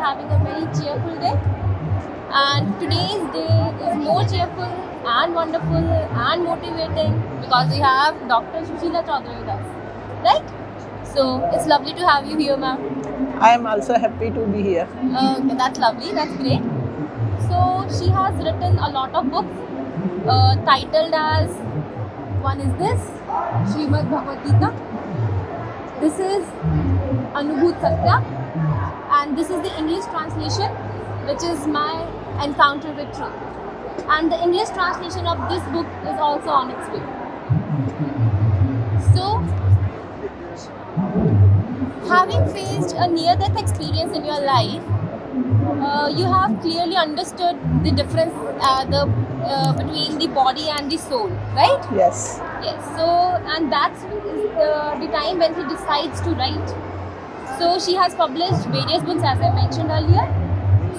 having a very cheerful day. And today's day is more cheerful and wonderful and motivating because we have Dr. Sushila Chaudhary with us, right? So it's lovely to have you here, ma'am. I am also happy to be here. Okay, that's lovely. That's great. So she has written a lot of books titled as, one is this, Srimad Bhagavad Gita. This is Anubhut Satya, and this is the English translation, which is my encounter with truth. And the English translation of this book is also on its way. So, having faced a near-death experience in your life, you have clearly understood the difference between the body and the soul, right? Yes. Yes. So, and that's the time when he decides to write. So, she has published various books, as I mentioned earlier.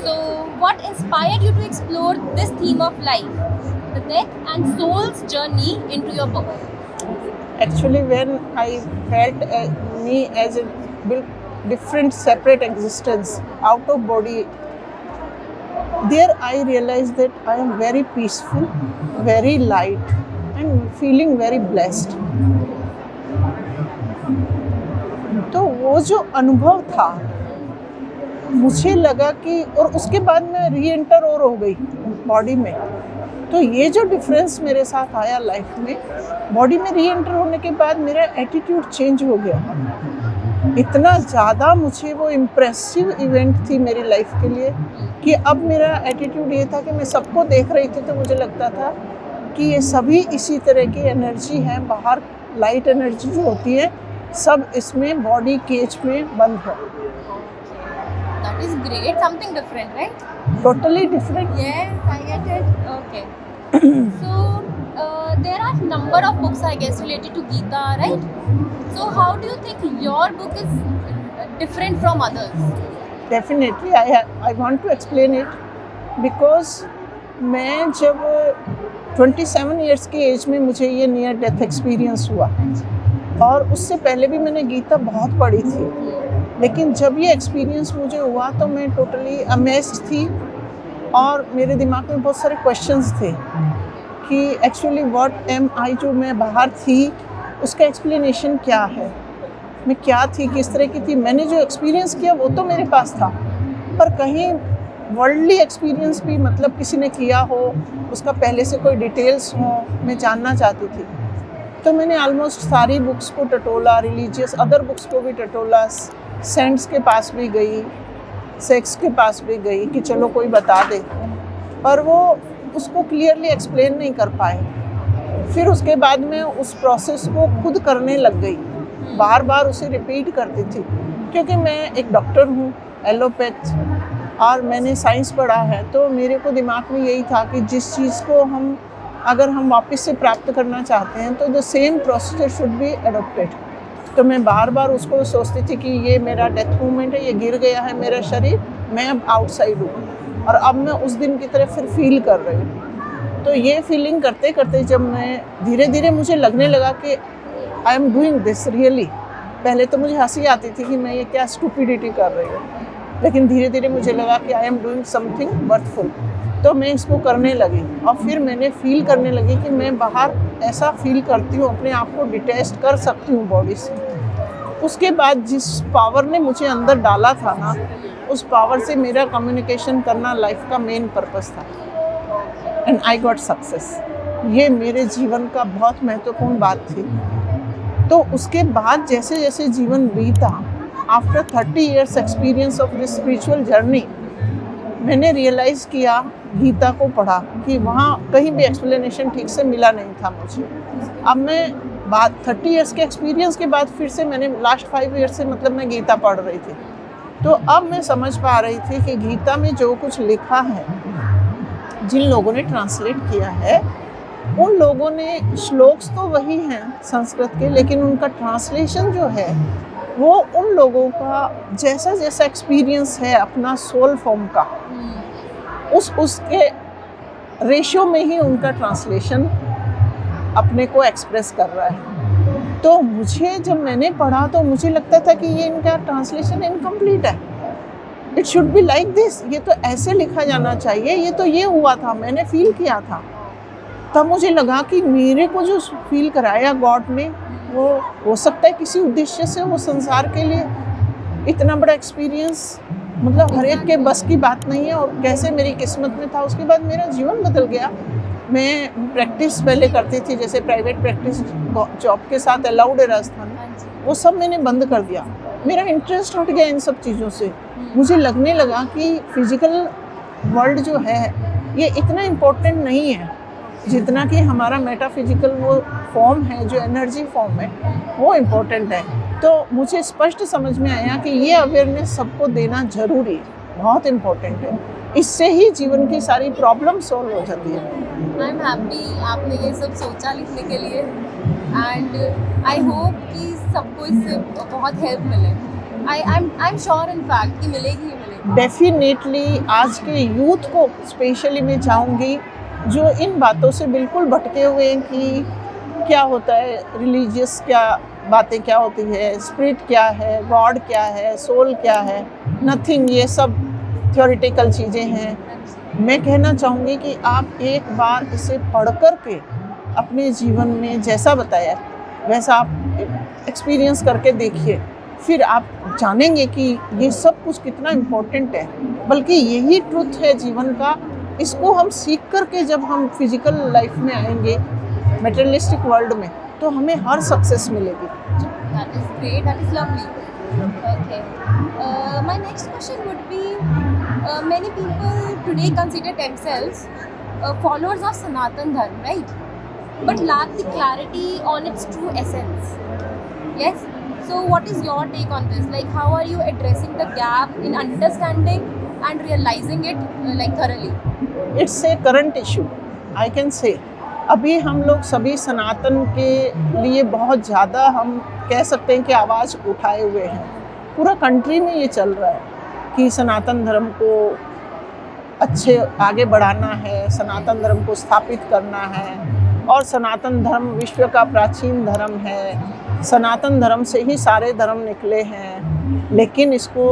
So, what inspired you to explore this theme of life, the death and soul's journey, into your book? Actually, when I felt me as a different, separate existence out of body, there I realized that I am very peaceful, very light, and feeling very blessed. तो वो जो अनुभव था, मुझे लगा कि, और उसके बाद मैं री एंटर और हो गई बॉडी में, तो ये जो डिफरेंस मेरे साथ आया लाइफ में, बॉडी में री एंटर होने के बाद मेरा एटीट्यूड चेंज हो गया. इतना ज़्यादा मुझे वो इम्प्रेसिव इवेंट थी मेरी लाइफ के लिए कि अब मेरा एटीट्यूड ये था कि मैं सबको देख रही थी तो मुझे लगता था कि ये सभी इसी तरह की एनर्जी है, बाहर लाइट एनर्जी जो होती है सब इसमें बॉडी केज में बंद है. That is great. Something different, right? Totally different. Yes, I get it. Okay. So, there are number of books, I guess, related to Gita, right? So, how do you think your book is different from others? Definitely, I want to explain it because मैं जब 27 years की as में मुझे ये near death experience हुआ, और उससे पहले भी मैंने गीता बहुत पढ़ी थी, लेकिन जब ये एक्सपीरियंस मुझे हुआ तो मैं टोटली अमेज्ड थी और मेरे दिमाग में बहुत सारे क्वेश्चंस थे कि एक्चुअली व्हाट एम आई, जो मैं बाहर थी उसका एक्सप्लेनेशन क्या है, मैं क्या थी, किस तरह की थी. मैंने जो एक्सपीरियंस किया वो तो मेरे पास था, पर कहीं वर्ल्डली एक्सपीरियंस भी मतलब किसी ने किया हो, उसका पहले से कोई डिटेल्स हो, मैं जानना चाहती थी. तो मैंने ऑलमोस्ट सारी बुक्स को टटोला, रिलीजियस अदर बुक्स को भी टटोला, सेंट्स के पास भी गई, सेक्स के पास भी गई कि चलो कोई बता दे, पर वो उसको क्लियरली एक्सप्लेन नहीं कर पाए. फिर उसके बाद में उस प्रोसेस को खुद करने लग गई, बार बार उसे रिपीट करती थी, क्योंकि मैं एक डॉक्टर हूँ, एलोपैथ, और मैंने साइंस पढ़ा है, तो मेरे को दिमाग में यही था कि जिस चीज़ को हम अगर हम वापस से प्राप्त करना चाहते हैं तो the same procedure should be adopted. तो मैं बार बार उसको सोचती थी कि ये मेरा डेथ मूवमेंट है, ये गिर गया है मेरा शरीर, मैं अब आउटसाइड हूँ और अब मैं उस दिन की तरह फिर फील कर रही हूँ. तो ये फीलिंग करते करते जब मैं धीरे धीरे मुझे लगने लगा कि I am doing this really. पहले तो मुझे हंसी आती थी कि मैं ये क्या स्टूपिडिटी कर रही हूँ, लेकिन धीरे धीरे मुझे लगा कि I am doing something worthful. तो मैं इसको करने लगी और फिर मैंने फील करने लगी कि मैं बाहर ऐसा फील करती हूँ, अपने आप को डिटैच कर सकती हूँ बॉडी से. उसके बाद जिस पावर ने मुझे अंदर डाला था ना, उस पावर से मेरा कम्युनिकेशन करना लाइफ का मेन पर्पस था, एंड आई गॉट सक्सेस. ये मेरे जीवन का बहुत महत्वपूर्ण बात थी. तो उसके बाद जैसे जैसे जीवन बीता, after 30 years experience of this spiritual journey, मैंने रियलाइज़ किया, गीता को पढ़ा कि वहाँ कहीं भी एक्सप्लेनेशन ठीक से मिला नहीं था मुझे. अब मैं बाद 30 years के एक्सपीरियंस के बाद फिर से मैंने लास्ट 5 years से मतलब मैं गीता पढ़ रही थी, तो अब मैं समझ पा रही थी कि गीता में जो कुछ लिखा है, जिन लोगों ने ट्रांसलेट किया है, उन लोगों ने श्लोक्स तो वही हैं संस्कृत के, लेकिन उनका ट्रांसलेशन जो है वो उन लोगों का जैसा जैसा एक्सपीरियंस है अपना सोल फॉर्म का, उसके रेशियो में ही उनका ट्रांसलेशन अपने को एक्सप्रेस कर रहा है. तो मुझे जब मैंने पढ़ा तो मुझे लगता था कि ये इनका ट्रांसलेशन इनकम्प्लीट है, it should be like this, ये तो ऐसे लिखा जाना चाहिए, ये तो ये हुआ था, मैंने फील किया था। तब मुझे लगा कि मेरे को जो फील कराया गॉड ने, वो हो सकता है किसी उद्देश्य से, वो संसार के लिए इतना बड़ा एक्सपीरियंस मतलब हर एक के बस की बात नहीं है, और कैसे मेरी किस्मत में था। उसके बाद मेरा जीवन बदल गया। मैं प्रैक्टिस पहले करती थी, जैसे प्राइवेट प्रैक्टिस जॉब के साथ अलाउड है राजस्थान में, वो सब मैंने बंद कर दिया। मेरा इंटरेस्ट हट गया इन सब चीज़ों से। मुझे लगने लगा कि फिजिकल वर्ल्ड जो है ये इतना इम्पोर्टेंट नहीं है जितना कि हमारा मेटाफिजिकल वो फॉर्म है, जो एनर्जी फॉर्म है, वो इम्पोर्टेंट है। तो मुझे स्पष्ट समझ में आया कि ये अवेयरनेस सबको देना ज़रूरी है, बहुत इम्पोर्टेंट है। इससे ही जीवन की सारी प्रॉब्लम सॉल्व हो जाती है। आई एम हैप्पी आपने ये सब सोचा लिखने के लिए, एंड आई होप कि सबको इससे बहुत हेल्प मिले। I am sure in fact कि मिलेगी ही मिलेगी। डेफिनेटली आज के यूथ को स्पेशली मैं चाहूँगी जो इन बातों से बिल्कुल भटके हुए हैं कि क्या होता है रिलीजियस, क्या बातें क्या होती है, स्पिरिट क्या है, गॉड क्या है, सोल क्या है, नथिंग, ये सब थ्योरेटिकल चीज़ें हैं। मैं कहना चाहूँगी कि आप एक बार इसे पढ़ कर के अपने जीवन में जैसा बताया वैसा आप एक्सपीरियंस करके देखिए, फिर आप जानेंगे कि ये सब कुछ कितना इम्पोर्टेंट है। बल्कि यही ट्रुथ है जीवन का। इसको हम सीख करके जब हम फिजिकल लाइफ में आएंगे, मटेरियलिस्टिक वर्ल्ड में, तो हमें हर सक्सेस मिलेगी। That is great, that is lovely. Okay. My next question would be, many people today consider themselves followers of Sanatan Dharma, right? But lack the clarity on its true essence. Yes? So what is your take on this? Like, how are you addressing the gap in understanding and realizing it like thoroughly? It's a current issue, I can से। अभी हम लोग सभी सनातन के लिए बहुत ज़्यादा, हम कह सकते हैं कि आवाज़ उठाए हुए हैं। पूरा कंट्री में ये चल रहा है कि सनातन धर्म को अच्छे आगे बढ़ाना है, सनातन धर्म को स्थापित करना है, और सनातन धर्म विश्व का प्राचीन धर्म है। सनातन धर्म से ही सारे धर्म निकले हैं, लेकिन इसको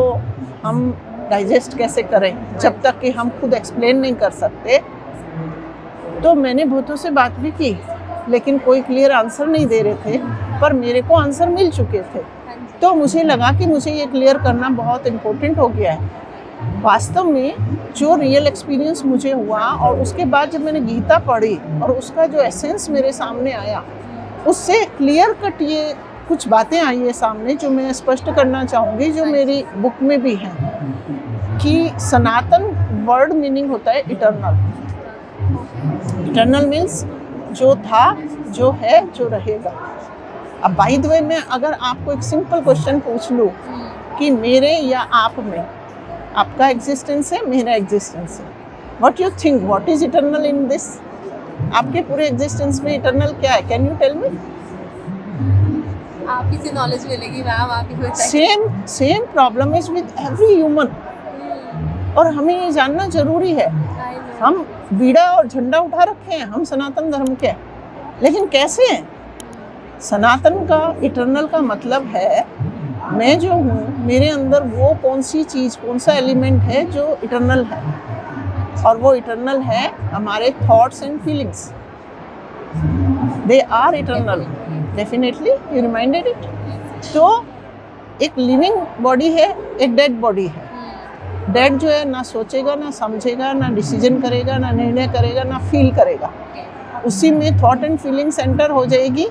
हम डाइजेस्ट कैसे करें जब तक कि हम खुद एक्सप्लेन नहीं कर सकते। तो मैंने बहुतों से बात भी की, लेकिन कोई क्लियर आंसर नहीं दे रहे थे, पर मेरे को आंसर मिल चुके थे। तो मुझे लगा कि मुझे ये क्लियर करना बहुत इम्पोर्टेंट हो गया है। वास्तव में जो रियल एक्सपीरियंस मुझे हुआ, और उसके बाद जब मैंने गीता पढ़ी और उसका जो एसेंस मेरे सामने आया, उससे क्लियर कट ये कुछ बातें आई है सामने, जो मैं स्पष्ट करना चाहूँगी, जो मेरी बुक में भी हैं, कि सनातन वर्ड मीनिंग होता है इटर्नल। इटर्नल मीन्स जो था, जो है, जो रहेगा। अब बाय द वे मैं अगर आपको एक सिंपल क्वेश्चन पूछ लूँ कि मेरे या आप में आपका एग्जिस्टेंस है, मेरा एग्जिस्टेंस है, what you think, what is eternal in this? आपके पूरे एग्जिस्टेंस में इटर्नल क्या है? Can you tell me? आपकी से नॉलेज मिलेगी मैम, आप ही बताइए। Same problem is with every human, और हमें ये जानना जरूरी है। हम बीड़ा और झंडा उठा रखे हैं, हम सनातन धर्म के, लेकिन कैसे हैं? सनातन का, इटर्नल का मतलब है मैं जो हूँ, मेरे अंदर वो कौन सी चीज़, कौन सा एलिमेंट है जो इटर्नल है, और वो इटर्नल है हमारे thoughts and feelings. They are eternal, definitely, you reminded it. तो एक लिविंग बॉडी है, एक डेड बॉडी है। डेड जो है ना सोचेगा, ना समझेगा, ना डिसीजन करेगा, ना निर्णय करेगा, ना फील करेगा। उसी में थॉट एंड फीलिंग सेंटर हो जाएगी,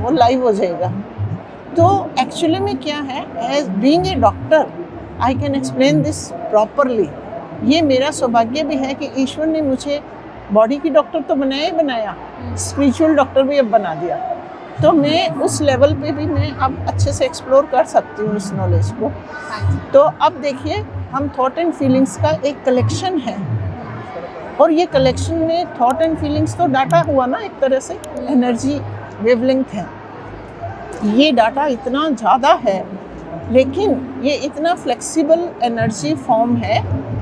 वो लाइव हो जाएगा। तो एक्चुअली में क्या है, as being a doctor I can explain this properly. ये मेरा सौभाग्य भी है कि ईश्वर ने मुझे बॉडी की डॉक्टर तो बनाया ही बनाया, स्पिरिचुअल डॉक्टर भी अब बना दिया। तो मैं उस लेवल पे भी मैं अब अच्छे से एक्सप्लोर कर सकती हूँ इस नॉलेज को। तो अब देखिए, हम थॉट एंड फीलिंग्स का एक कलेक्शन है, और ये कलेक्शन में थॉट एंड फीलिंग्स तो डाटा हुआ ना, एक तरह से एनर्जी वेवलेंथ है। ये डाटा इतना ज़्यादा है, लेकिन ये इतना फ्लेक्सिबल एनर्जी फॉर्म है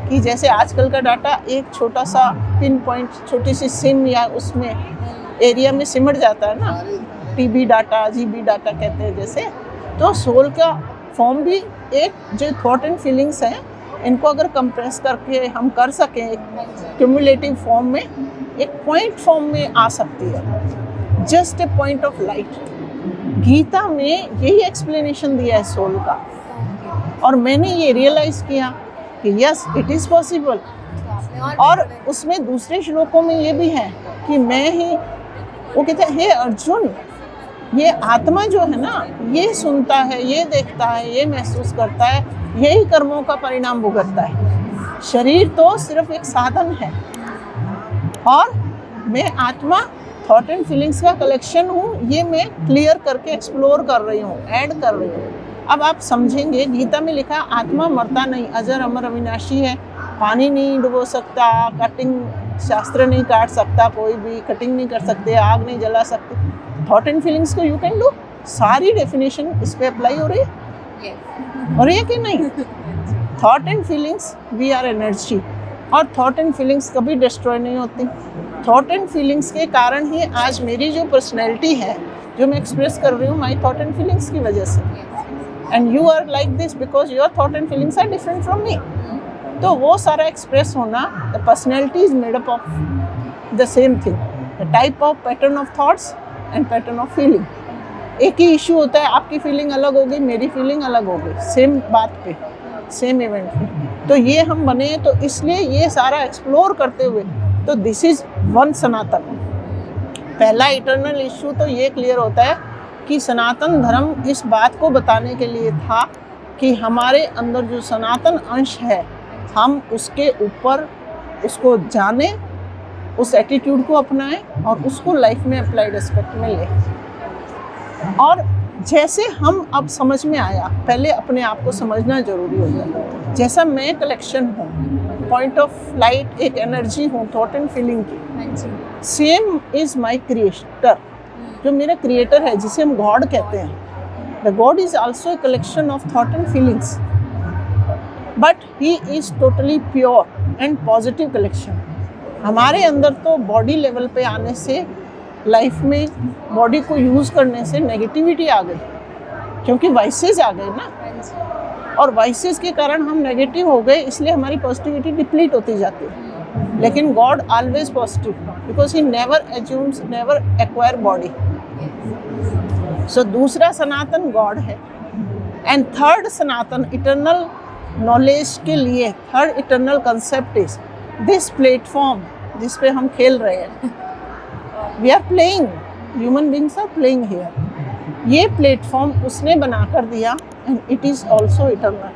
कि जैसे आजकल का डाटा एक छोटा सा पिन पॉइंट, छोटी सी सिम या उसमें एरिया में सिमट जाता है ना, टीबी डाटा, जीबी डाटा कहते हैं जैसे। तो सोल का फॉर्म भी एक जो थॉट एंड फीलिंग्स हैं, इनको अगर कंप्रेस करके हम कर सकें एक क्यूमुलेटिव फॉर्म में, एक पॉइंट फॉर्म में आ सकती है, just a point of light. Gita में यही एक्सप्लेनेशन दिया है सोल का, और मैंने ये रियलाइज किया कि यस इट इज़ पॉसिबल। और उसमें दूसरे श्लोकों में ये भी है कि मैं ही, वो कहते हैं हे अर्जुन, ये आत्मा जो है ना, ये सुनता है, ये देखता है, ये महसूस करता है, यही कर्मों का परिणाम भुगतता है। शरीर तो सिर्फ एक साधन है, और मैं आत्मा थॉट एंड फीलिंग्स का कलेक्शन हूँ। ये मैं क्लियर करके एक्सप्लोर कर रही हूँ, ऐड कर रही हूँ। अब आप समझेंगे, गीता में लिखा आत्मा मरता नहीं, अजर अमर अविनाशी है, पानी नहीं डुबो सकता, कटिंग शास्त्र नहीं काट सकता, कोई भी कटिंग नहीं कर सकते, आग नहीं जला सकते। थॉट एंड फीलिंग्स को यू कैन डू। सारी डेफिनेशन इस पे अप्लाई हो रही है, हो रही है कि नहीं? Thought and feelings, we are energy, और थॉट एंड फीलिंग्स कभी डिस्ट्रॉय नहीं होती। थॉट एंड फीलिंग्स के कारण ही आज मेरी जो पर्सनैलिटी है, जो मैं एक्सप्रेस कर रही हूँ, माई थॉट एंड फीलिंग्स की वजह से। And you are like this because your thought and feelings are different from me. तो वो सारा एक्सप्रेस होना, the personality is made up of the same thing, the type of pattern of thoughts and pattern of feeling. एक ही issue होता है, आपकी feeling अलग होगी, मेरी फीलिंग अलग होगी, सेम बात पे, सेम इवेंट पे। तो ये हम बने, तो इसलिए ये सारा एक्सप्लोर करते हुए, तो दिस इज वन सनातन। पहला इटर्नल इशू तो ये क्लियर होता है कि सनातन धर्म इस बात को बताने के लिए था कि हमारे अंदर जो सनातन अंश है, हम उसके ऊपर उसको जाने, उस एटीट्यूड को अपनाएं और उसको लाइफ में अप्लाइड एस्पेक्ट में लें। और जैसे हम अब समझ में आया, पहले अपने आप को समझना जरूरी होता है। जैसा मैं कलेक्शन हूँ, पॉइंट ऑफ लाइट, एक एनर्जी हूँ थॉट एंड फीलिंग की, सेम इज माई क्रिएटर, जो मेरा क्रिएटर है, जिसे हम गॉड कहते हैं। The God is also a collection of thought and feelings, but he is totally pure and positive collection. हमारे अंदर तो बॉडी लेवल पे आने से, लाइफ में बॉडी को यूज़ करने से नेगेटिविटी आ गई, क्योंकि वाइसेस आ गए ना, और वाइसेस के कारण हम नेगेटिव हो गए, इसलिए हमारी पॉजिटिविटी डिप्लीट होती जाती है। लेकिन God always positive, because he never assumes, never acquire body. So दूसरा सनातन गॉड है। एंड थर्ड सनातन इटर्नल नॉलेज के लिए, third eternal concept is this platform जिस पे हम खेल रहे हैं। We are playing, human beings are playing here. ये प्लेटफॉर्म उसने बना कर दिया, and it is also eternal.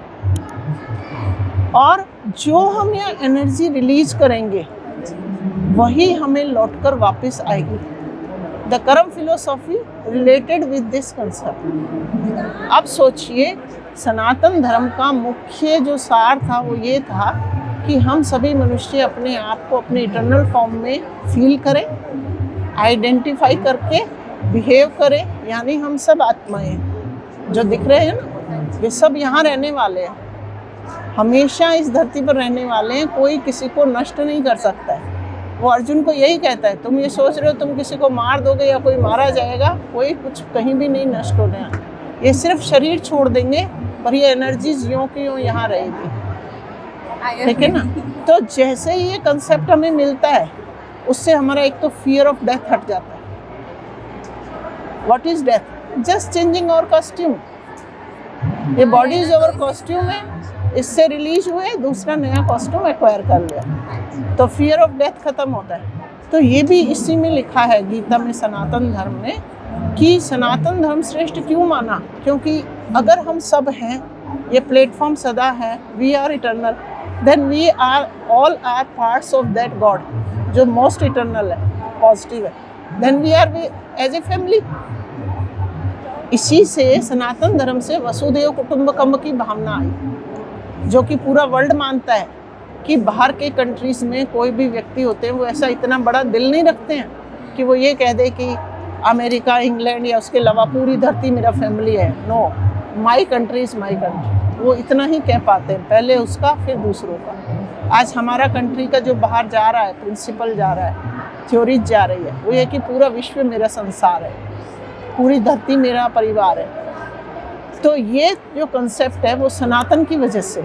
और जो हम यहाँ एनर्जी रिलीज करेंगे, वही हमें लौटकर वापस आएगी। द कर्म philosophy related with this concept. अब सोचिए, सनातन धर्म का मुख्य जो सार था वो ये था कि हम सभी मनुष्य अपने आप को अपने इटर्नल फॉर्म में फील करें, आइडेंटिफाई करके बिहेव करें। यानी हम सब आत्माएं जो दिख रहे हैं ना, ये सब यहाँ रहने वाले हैं, हमेशा इस धरती पर रहने वाले हैं, कोई किसी को नष्ट नहीं कर सकता है। वो अर्जुन को यही कहता है, तुम ये सोच रहे हो तुम किसी को मार दोगे या कोई मारा जाएगा, कोई कुछ कहीं भी नहीं नष्ट होने वाला। ये सिर्फ शरीर छोड़ देंगे, पर ये एनर्जीज यों की यों यहाँ रहेगी, ठीक है ना। तो जैसे ही ये कंसेप्ट हमें मिलता है, उससे हमारा एक तो फियर ऑफ डेथ हट जाता है। What is death? Just changing our costume. ये बॉडी इज आवर कॉस्ट्यूम है, इससे रिलीज हुए, दूसरा नया कॉस्ट्यूम एक्वायर कर लिया, तो फियर ऑफ डेथ खत्म होता है। तो ये भी इसी में लिखा है गीता में, सनातन धर्म में, कि सनातन धर्म श्रेष्ठ क्यों माना? क्योंकि अगर हम सब हैं, ये प्लेटफॉर्म सदा है, we are eternal, then we are all are parts of that God जो मोस्ट इटर्नल है, पॉजिटिव है। Then we are as a family. इसी से सनातन धर्म से वसुधैव कुटुंबकम की भावना आई, जो कि पूरा वर्ल्ड मानता है कि बाहर के कंट्रीज़ में कोई भी व्यक्ति होते हैं, वो ऐसा इतना बड़ा दिल नहीं रखते हैं कि वो ये कह दे कि अमेरिका, इंग्लैंड या उसके अलावा पूरी धरती मेरा फैमिली है। No, my country is my country. वो इतना ही कह पाते हैं, पहले उसका फिर दूसरों का। आज हमारा कंट्री का जो बाहर जा रहा है, प्रिंसिपल जा रहा है, थ्योरीज जा रही है, वो ये कि पूरा विश्व मेरा संसार है, पूरी धरती मेरा परिवार है। तो ये जो कंसेप्ट है वो सनातन की वजह से,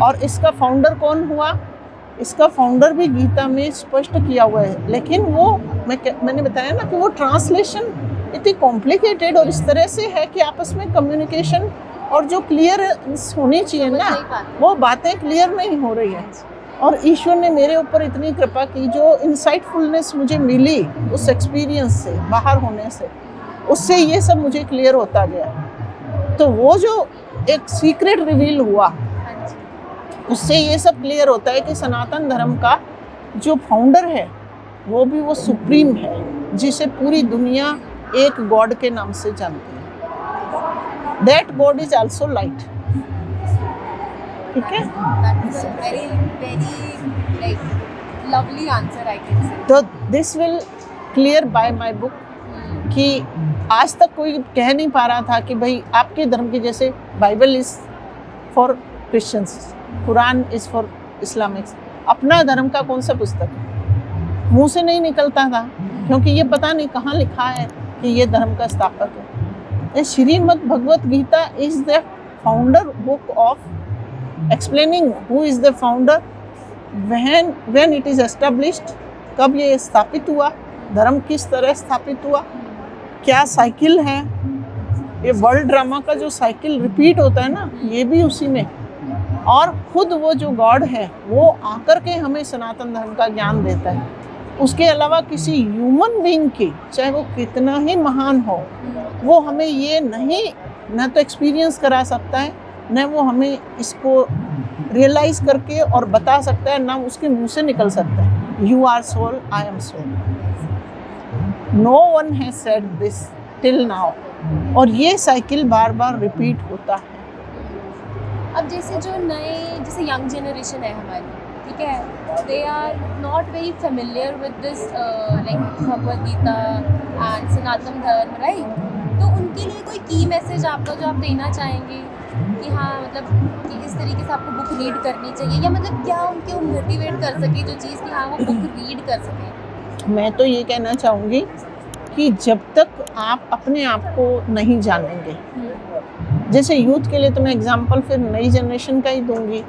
और इसका फाउंडर कौन हुआ? इसका फाउंडर भी गीता में स्पष्ट किया हुआ है, लेकिन वो मैंने बताया ना कि वो ट्रांसलेशन इतनी कॉम्प्लिकेटेड और इस तरह से है कि आपस में कम्युनिकेशन और जो क्लियर होनी चाहिए ना, वो बातें क्लियर नहीं हो रही है। और ईश्वर ने मेरे ऊपर इतनी कृपा की, जो इंसाइटफुलनेस मुझे मिली उस एक्सपीरियंस से, बाहर होने से, उससे ये सब मुझे क्लियर होता गया। तो वो जो एक सीक्रेट रिवील हुआ, उससे ये सब क्लियर होता है कि सनातन धर्म का जो फाउंडर है वो भी वो सुप्रीम है, जिसे पूरी दुनिया एक गॉड के नाम से जानती है। That God is also light. ठीक है, very very like lovely answer I can say. तो this will clear by my book कि आज तक कोई कह नहीं पा रहा था कि भाई आपके धर्म की, जैसे Bible is for Christians, Quran is for Islamics, अपना धर्म का कौन सा पुस्तक है? मुंह से नहीं निकलता था, क्योंकि ये पता नहीं कहाँ लिखा है कि ये धर्म का स्थापक है। Shrimad Bhagavad Gita is the founder book of explaining who is the founder, when it is established, कब ये स्थापित हुआ, धर्म किस तरह स्थापित हुआ, क्या साइकिल है, ये वर्ल्ड ड्रामा का जो साइकिल रिपीट होता है ना, ये भी उसी में। और खुद वो जो गॉड है वो आकर के हमें सनातन धर्म का ज्ञान देता है। उसके अलावा किसी ह्यूमन बीइंग की, चाहे वो कितना ही महान हो, वो हमें ये नहीं न तो एक्सपीरियंस करा सकता है, न वो हमें इसको रियलाइज करके और बता सकता है, ना उसके मुंह से निकल सकता है you are soul, I am soul. No one has said this till now. और ये साइकिल बार बार रिपीट होता है। अब जैसे जो जैसे यंग जनरेशन है हमारी, ठीक है, they are not very familiar with this like Bhagavad Gita and Sanatan Dharma, right? तो उनके लिए कोई की मैसेज आपका जो आप देना चाहेंगे कि हाँ, मतलब कि इस तरीके से आपको बुक रीड करनी चाहिए, या मतलब क्या उनको मोटिवेट कर सके जो चीज़ कि हाँ वो बुक रीड कर सके? मैं तो ये कहना चाहूँगी कि जब तक आप अपने आप को नहीं जानेंगे, जैसे यूथ के लिए तो मैं एग्जांपल फिर नई जनरेशन का ही दूंगी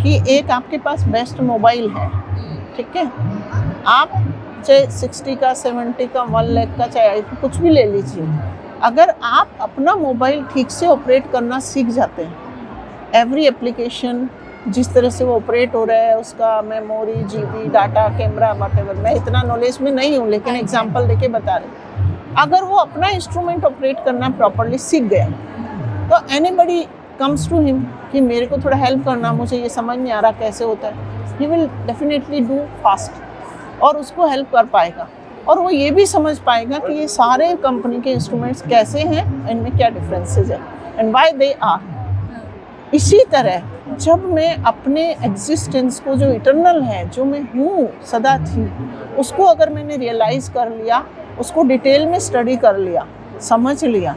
कि एक आपके पास बेस्ट मोबाइल है, ठीक है, आप चाहे 60 का, 70 का, 1 लाख का, चाहे कुछ भी ले लीजिए, अगर आप अपना मोबाइल ठीक से ऑपरेट करना सीख जाते हैं, एवरी एप्लीकेशन जिस तरह से वो ऑपरेट हो रहा है, उसका memory, GB, data, camera, whatever, मैं इतना नॉलेज में नहीं हूँ लेकिन एग्जांपल देके बता रही, अगर वो अपना इंस्ट्रूमेंट ऑपरेट करना प्रॉपरली सीख गया तो एनीबडी कम्स टू हिम कि मेरे को थोड़ा हेल्प करना, मुझे ये समझ नहीं आ रहा कैसे होता है, he will definitely do fast और उसको हेल्प कर पाएगा। और वो ये भी समझ पाएगा कि ये सारे कंपनी के इंस्ट्रूमेंट्स कैसे हैं, इनमें क्या डिफरेंसेस है एंड व्हाई दे आर। इसी तरह जब मैं अपने एग्जिस्टेंस को, जो इटर्नल है, जो मैं हूँ, सदा थी, उसको अगर मैंने रियलाइज़ कर लिया, उसको डिटेल में स्टडी कर लिया, समझ लिया,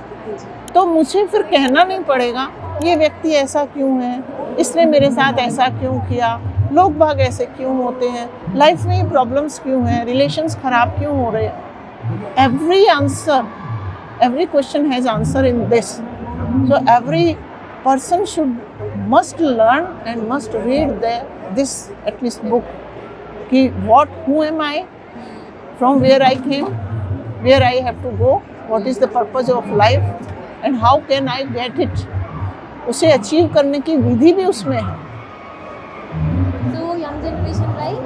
तो मुझे फिर कहना नहीं पड़ेगा ये व्यक्ति ऐसा क्यों है, इसने मेरे साथ ऐसा क्यों किया, लोग भाग ऐसे क्यों होते हैं, लाइफ में ये प्रॉब्लम्स क्यों हैं, रिलेशंस खराब क्यों हो रहे हैं। Every answer, every question has answer in this. So every person must learn and must read this at least book कि who am I, from where I came, where I have to go, what is the purpose of life and how can I get it, उसे achieve करने की विधि भी उसमें है। तो young generation, right,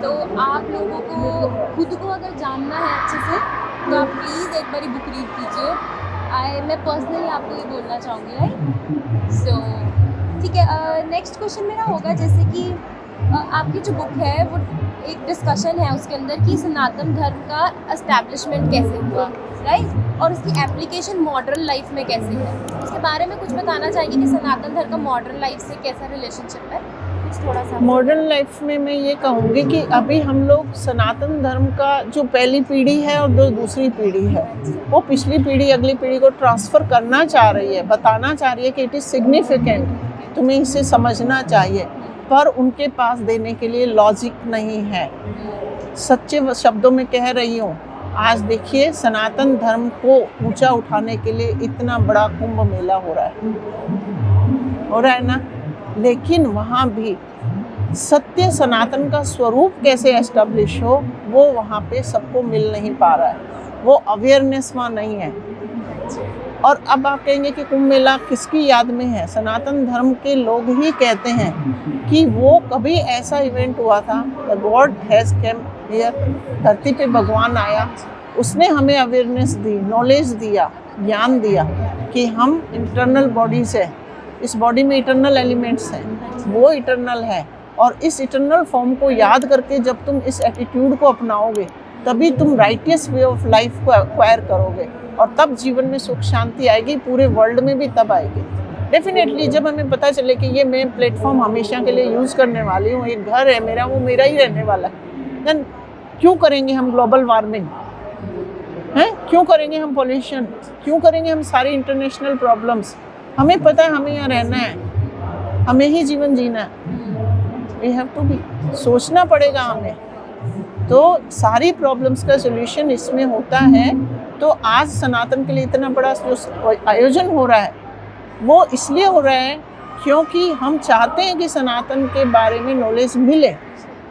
तो आप लोगों को खुद को अगर जानना है अच्छे से तो आप प्लीज़ एक बारी बुक रीड कीजिए। मैं पर्सनली आपको ये बोलना चाहूँगी, राइट? सो ठीक है, नेक्स्ट क्वेश्चन मेरा होगा, जैसे कि आपकी जो बुक है वो एक डिस्कशन है उसके अंदर कि सनातन धर्म का एस्टैब्लिशमेंट कैसे हुआ, राइट, और उसकी एप्लीकेशन मॉडर्न लाइफ में कैसे है, उसके बारे में कुछ बताना चाहेंगे कि सनातन धर्म का मॉडर्न लाइफ से कैसा रिलेशनशिप है? थोड़ा सा मॉडर्न लाइफ में मैं ये कहूँगी कि अभी हम लोग सनातन धर्म का जो पहली पीढ़ी है और जो दूसरी पीढ़ी है, वो पिछली पीढ़ी अगली पीढ़ी को ट्रांसफ़र करना चाह रही है, बताना चाह रही है कि इट इज़ सिग्निफिकेंट, तुम्हें इसे समझना चाहिए, पर उनके पास देने के लिए लॉजिक नहीं है। सच्चे शब्दों में कह रही हूँ, आज देखिए सनातन धर्म को ऊंचा उठाने के लिए इतना बड़ा कुंभ मेला हो रहा है ना, लेकिन वहाँ भी सत्य सनातन का स्वरूप कैसे एस्टेब्लिश हो वो वहाँ पे सबको मिल नहीं पा रहा है, वो अवेयरनेस वहाँ नहीं है। और अब आप कहेंगे कि कुंभ मेला किसकी याद में है? सनातन धर्म के लोग ही कहते हैं कि वो कभी ऐसा इवेंट हुआ था, the God has came here, धरती पे भगवान आया, उसने हमें अवेयरनेस दी, नॉलेज दिया, ज्ञान दिया कि हम इंटरनल बॉडीज़ है, इस बॉडी में इटर्नल एलिमेंट्स हैं, वो इटर्नल है। और इस इटर्नल फॉर्म को याद करके जब तुम इस एटीट्यूड को अपनाओगे तभी तुम राइटियस वे ऑफ लाइफ को एक्वायर करोगे और तब जीवन में सुख शांति आएगी, पूरे वर्ल्ड में भी तब आएगी। डेफिनेटली जब हमें पता चले कि ये मैं प्लेटफॉर्म हमेशा के लिए यूज़ करने वाली हूँ, एक घर है मेरा, वो मेरा ही रहने वाला है, देन क्यों करेंगे हम ग्लोबल वार्मिंग हैं? क्यों करेंगे हम पॉल्यूशन? क्यों करेंगे हम सारी इंटरनेशनल प्रॉब्लम्स? हमें पता है हमें यहाँ रहना है, हमें ही जीवन जीना है। वी हैव टू बी, सोचना पड़ेगा हमें। तो सारी प्रॉब्लम्स का सोल्यूशन इसमें होता है। तो आज सनातन के लिए इतना बड़ा जो आयोजन हो रहा है वो इसलिए हो रहा है क्योंकि हम चाहते हैं कि सनातन के बारे में नॉलेज मिले,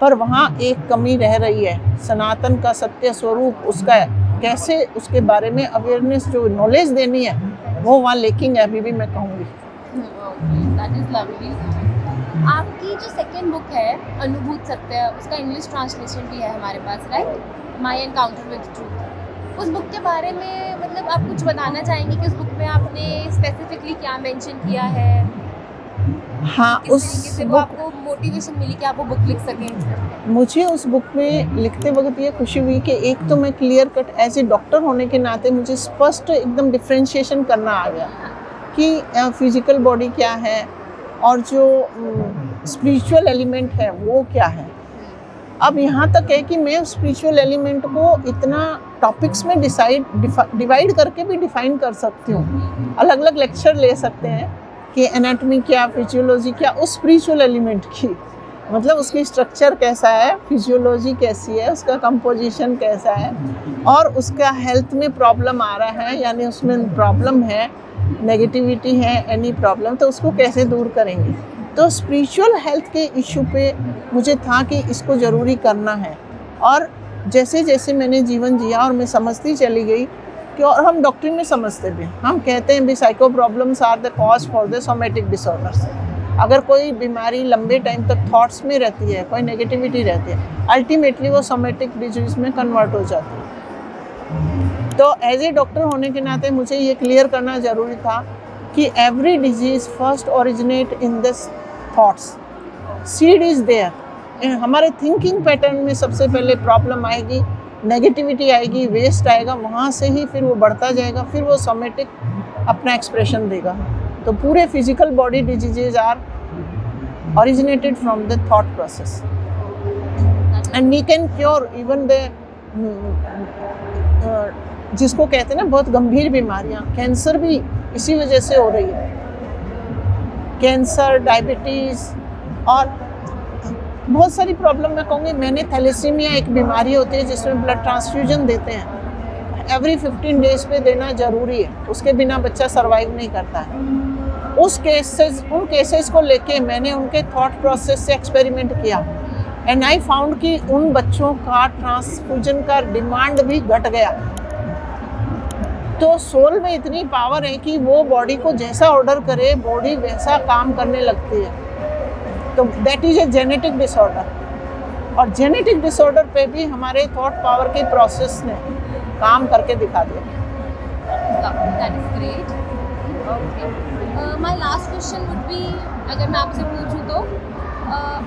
पर वहाँ एक कमी रह रही है। सनातन का सत्य स्वरूप उसका कैसे, उसके बारे में अवेयरनेस जो नॉलेज देनी है वो वहाँ लेकिंग है, अभी भी मैं कहूँगी। That is lovely. आपकी जो सेकंड बुक है अनुभूत सत्य, उसका इंग्लिश ट्रांसलेशन भी है हमारे पास, right? My encounter with truth. उस बुक के बारे में मतलब आप कुछ बताना चाहेंगे कि उस बुक में आपने स्पेसिफिकली क्या मेंशन किया है? हाँ, किस उस तरीके से वो बुक, आपको मोटिवेशन मिली कि आप वो बुक लिख सकें? मुझे उस बुक में लिखते वक्त ये खुशी हुई कि एक तो मैं clear cut as a doctor होने के नाते मुझे स्पष्ट एकदम डिफ्रेंशिएशन करना आ गया कि फिजिकल बॉडी क्या है और जो स्पिरिचुअल एलिमेंट है वो क्या है। अब यहाँ तक है कि मैं स्पिरिचुअल एलिमेंट को इतना टॉपिक्स में डिवाइड करके भी डिफाइन कर सकती हूँ। अलग अलग लेक्चर ले सकते हैं कि एनाटॉमी क्या, फिजियोलॉजी क्या उस स्पिरिचुअल एलिमेंट की, मतलब उसकी स्ट्रक्चर कैसा है, फिजियोलॉजी कैसी है, उसका कंपोजिशन कैसा है, और उसका हेल्थ में प्रॉब्लम आ रहा है यानी उसमें प्रॉब्लम है, नेगेटिविटी है, एनी प्रॉब्लम, तो उसको कैसे दूर करेंगे। तो स्पिरिचुअल हेल्थ के इशू पे मुझे था कि इसको ज़रूरी करना है। और जैसे जैसे मैंने जीवन जिया और मैं समझती चली गई कि, और हम डॉक्टरी में समझते भी, हम कहते हैं भी psycho problems are the cause for the somatic disorders. अगर कोई बीमारी लंबे टाइम तक थॉट्स में रहती है, कोई नेगेटिविटी रहती है, अल्टीमेटली वो सोमेटिक डिजीज़ में कन्वर्ट हो जाती है। तो एज ए डॉक्टर होने के नाते मुझे ये क्लियर करना ज़रूरी था कि every disease first originate in this thoughts, seed is there. हमारे थिंकिंग पैटर्न में सबसे पहले प्रॉब्लम आएगी, नेगेटिविटी आएगी, वेस्ट आएगा, वहाँ से ही फिर वो बढ़ता जाएगा, फिर वो सोमेटिक अपना एक्सप्रेशन देगा। तो पूरे physical body diseases are originated from the thought process and we can cure even the जिसको कहते हैं ना बहुत गंभीर बीमारियां, कैंसर भी इसी वजह से हो रही है। कैंसर, डायबिटीज़ और बहुत सारी प्रॉब्लम मैं कहूँगी। मैंने थैलेसीमिया एक बीमारी होती है जिसमें ब्लड ट्रांसफ्यूजन देते हैं, एवरी 15 डेज पे देना ज़रूरी है, उसके बिना बच्चा सर्वाइव नहीं करता है। उन केसेस को लेके मैंने उनके थॉट प्रोसेस से एक्सपेरिमेंट किया एंड आई फाउंड कि उन बच्चों का ट्रांसफ्यूजन का डिमांड भी घट गया। तो सोल में इतनी पावर है कि वो बॉडी को जैसा ऑर्डर करे बॉडी वैसा काम करने लगती है। तो that is a genetic disorder, और जेनेटिक डिसऑर्डर पे भी हमारे थॉट पावर के प्रोसेस ने काम करके दिखा दिया। That is great. Okay. My last question would be, अगर मैं आपसे पूछूं तो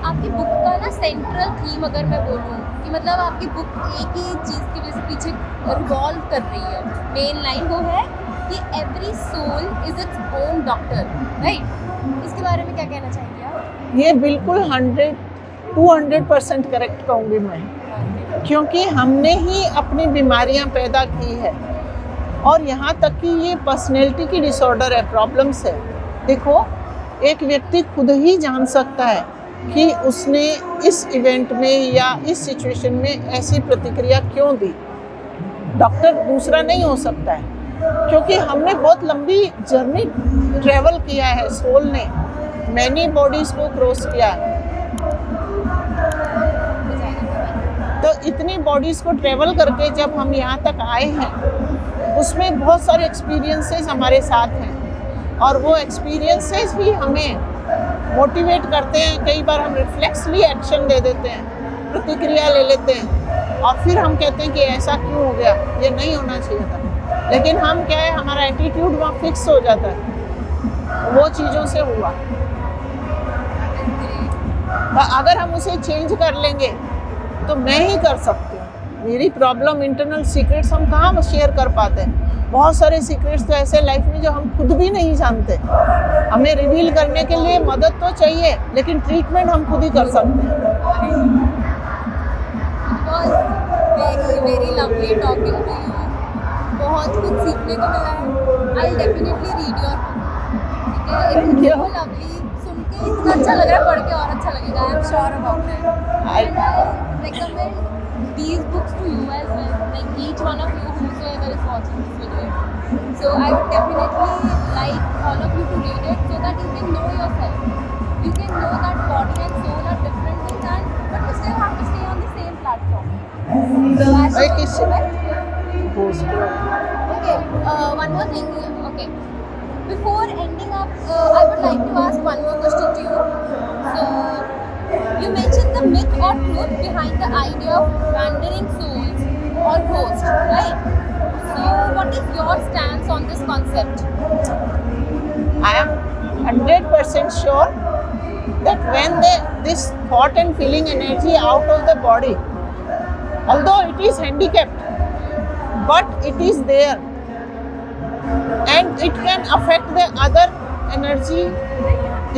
आपकी बुक का ना सेंट्रल थीम अगर मैं बोलूं कि मतलब आपकी बुक एक ही चीज़ की वजह से पीछे रिवॉल्व कर रही है, मेन लाइन वो है कि every soul is its own doctor, right? इसके बारे में क्या कहना चाहेंगे आप? ये बिल्कुल 200% करेक्ट कहूँगी मैं, क्योंकि हमने ही अपनी बीमारियां पैदा की है और यहाँ तक कि ये पर्सनैलिटी की डिसऑर्डर है, प्रॉब्लम्स है। देखो, एक व्यक्ति खुद ही जान सकता है कि उसने इस इवेंट में या इस सिचुएशन में ऐसी प्रतिक्रिया क्यों दी। डॉक्टर दूसरा नहीं हो सकता है, क्योंकि हमने बहुत लंबी जर्नी ट्रैवल किया है सोल ने। मैनी बॉडीज को क्रॉस किया है। तो इतनी बॉडीज को ट्रेवल करके जब हम यहाँ तक आए हैं, उसमें बहुत सारे एक्सपीरियंसेस हमारे साथ हैं और वो एक्सपीरियंसेस ही हमें मोटिवेट करते हैं। कई बार हम रिफ्लेक्सली एक्शन ले देते हैं, प्रतिक्रिया ले लेते हैं और फिर हम कहते हैं कि ऐसा क्यों हो गया, ये नहीं होना चाहिए था। लेकिन हम क्या है, हमारा एटीट्यूड वहाँ फिक्स हो जाता है, वो चीज़ों से हुआ। तो अगर हम उसे चेंज कर लेंगे तो मैं ही कर सकती हूँ। मेरी प्रॉब्लम, इंटरनल सीक्रेट्स हम कहाँ शेयर कर पाते हैं। बहुत सारे सीक्रेट्स तो ऐसे लाइफ में जो हम खुद भी नहीं जानते। हमें रिवील करने के लिए मदद तो चाहिए, लेकिन ट्रीटमेंट हम खुद ही कर सकते हैं। Very lovely talking to you. बहुत कुछ सीखने को मिला है। I definitely read your book. ठीक है, इट्स लवली। सुन के इतना अच्छा लग रहा है, पढ़ के और अच्छा लगेगा। I am sure about it. And I recommend these books to you as well, like each one of you whosoever is watching this video. So I would definitely like all of you to read it so that you can know yourself. You can know that body and soul are different things, but you still have to stay on the same platform. So as Like you it's- know, right? Okay, one more thing. Okay, before ending up, I would like to ask one more question to you. So you mentioned the myth or truth behind the idea of wandering souls or ghosts, right? So what is your stance on this concept? I am 100% sure that when this thought and feeling energy out of the body, although it is handicapped, but it is there and it can affect the other energy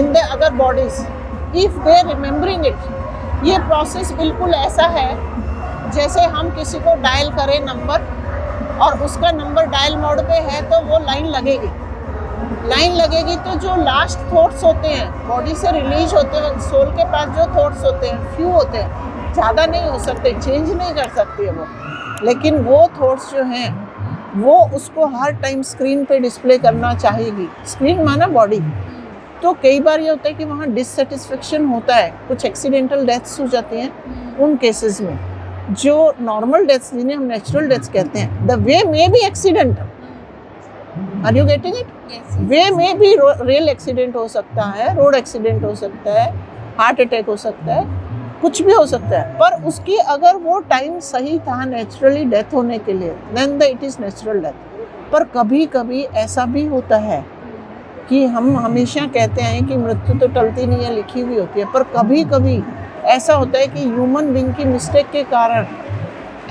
in the other bodies if they are remembering it. ये process बिल्कुल ऐसा है जैसे हम किसी को dial करें number और उसका नंबर डायल मोड पे है तो वो लाइन लगेगी तो जो लास्ट थॉट्स होते हैं बॉडी से रिलीज होते हैं, सोल के पास जो थॉट्स होते हैं फ्यू होते हैं, ज़्यादा नहीं हो सकते, चेंज नहीं कर सकती है वो, लेकिन वो थॉट्स जो हैं वो उसको हर टाइम स्क्रीन पे डिस्प्ले करना चाहेगी। स्क्रीन माना बॉडी। तो कई बार ये होता है कि वहाँ डिससेटिस्फेक्शन होता है, कुछ एक्सीडेंटल डेथ्स हो जाती हैं उन केसेस में, जो नॉर्मल डेथ्स जिन्हें हम नेचुरल डेथ्स कहते हैं। The way may be accidental, are you getting it? Way में भी रेल एक्सीडेंट हो सकता है, रोड एक्सीडेंट हो सकता है, हार्ट अटैक हो सकता है, कुछ भी हो सकता है, पर उसकी अगर वो टाइम सही था नेचुरली डेथ होने के लिए, then it is natural death. पर कभी कभी ऐसा भी होता है कि हम हमेशा कहते हैं कि मृत्यु तो टलती नहीं है, लिखी हुई होती है, पर कभी कभी ऐसा होता है कि ह्यूमन बीइंग की मिस्टेक के कारण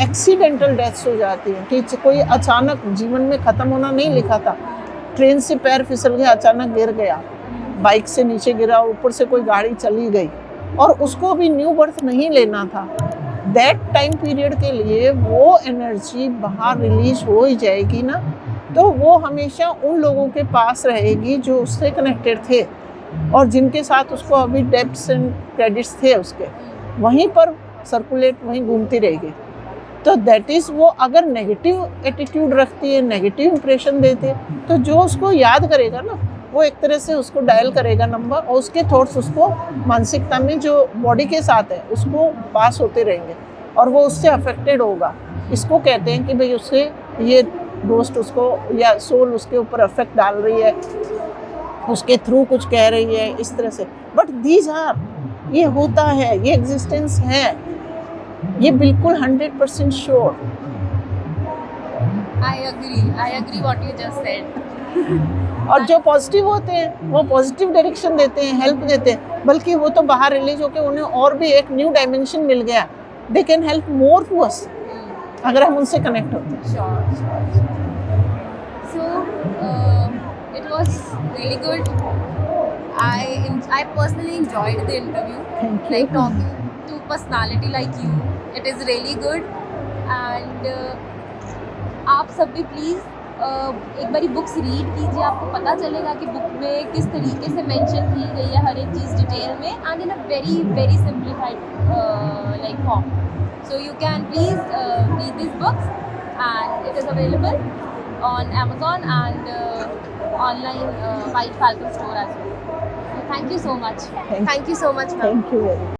एक्सीडेंटल डेथ्स हो जाती हैं कि कोई अचानक जीवन में ख़त्म होना नहीं लिखा था, ट्रेन से पैर फिसल गया, अचानक गिर गया, बाइक से नीचे गिरा, ऊपर से कोई गाड़ी चली गई और उसको भी न्यू बर्थ नहीं लेना था। दैट टाइम पीरियड के लिए वो एनर्जी बाहर रिलीज हो ही जाएगी ना, तो वो हमेशा उन लोगों के पास रहेगी जो उससे कनेक्टेड थे और जिनके साथ उसको अभी डेब्ट्स एंड क्रेडिट्स थे उसके, वहीं पर सर्कुलेट, वहीं घूमती रहेगी। तो दैट इज़, वो अगर नेगेटिव एटीट्यूड रखती है, नेगेटिव इंप्रेशन देती है, तो जो उसको याद करेगा ना, वो एक तरह से उसको डायल करेगा नंबर और उसके थॉट्स उसको मानसिकता में जो बॉडी के साथ है उसको पास होते रहेंगे और वो उससे अफेक्टेड होगा। इसको कहते हैं कि भाई उससे ये दोस्त उसको या सोल उसके ऊपर इफेक्ट डाल रही है, उसके थ्रू कुछ कह रही है, इस तरह से। बट दीज आर, ये होता है, ये एग्जिस्टेंस है, ये बिल्कुल 100% sure. I agree what you just said. और जो पॉजिटिव होते हैं वो पॉजिटिव डायरेक्शन देते हैं, हेल्प देते हैं, बल्कि वो तो बाहर रिलीज होकर उन्हें और भी एक न्यू डायमेंशन मिल गया, they can help more to us अगर हम उनसे कनेक्ट होते हैं। Sure. So it was really good. I personally enjoyed the interview. Thank you. Like talking to personality like you, it is really good. And आप सब भी please एक बारी बुक्स रीड कीजिए, आपको पता चलेगा कि बुक में किस तरीके से मेंशन की गई है हर एक चीज़ डिटेल में, and in a very simplified like form. So you can please read this books and it is available on Amazon and online White Falcon store as well. Thank you so much. Thank Thank you so much, ma'am. you very much.